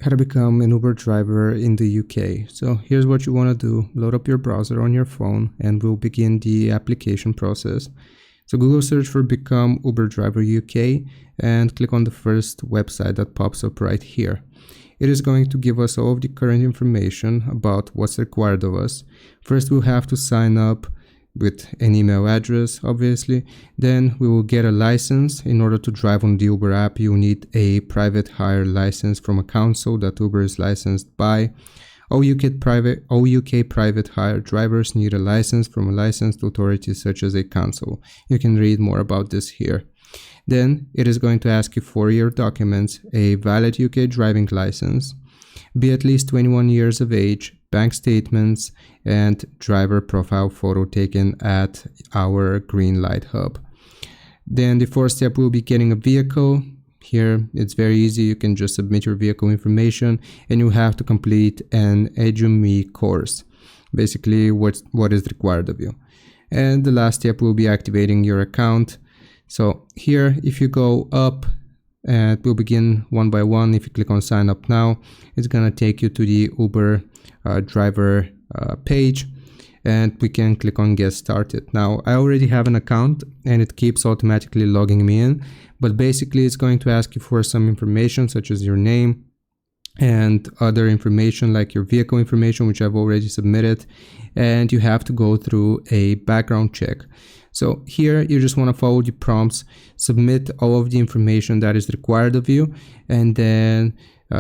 how to become an Uber driver in the UK. So here's what you want to do. Load up your browser on your phone and we'll begin the application process. So Google search for Become Uber Driver UK and click on the first website that pops up right here. It is going to give us all of the current information about what's required of us. First, we'll have to sign up with an email address, obviously. Then we will get a license. In order to drive on the Uber app, you need a private hire license from a council that Uber is licensed by. All UK private hire drivers need a license from a licensed authority such as a council. You can read more about this here. Then it is going to ask you for your documents: a valid UK driving license, be at least 21 years of age, bank statements, and driver profile photo taken at our Greenlight hub. Then the fourth step will be getting a vehicle. Here it's very easy. You can just submit your vehicle information and you have to complete an EduMe course, basically what is required of you. And the last step will be activating your account. So here, if you go up, and we'll begin one by one. If you click on sign up now, it's gonna take you to the Uber driver page, and we can click on get started. Now I already have an account and it keeps automatically logging me in, but basically it's going to ask you for some information such as your name and other information like your vehicle information, which I've already submitted, and you have to go through a background check. So here you just want to follow the prompts, submit all of the information that is required of you, and then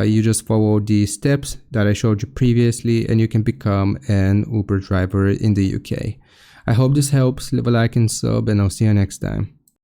you just follow the steps that I showed you previously and you can become an Uber driver in the UK. I hope this helps. Leave a like and sub, and I'll see you next time.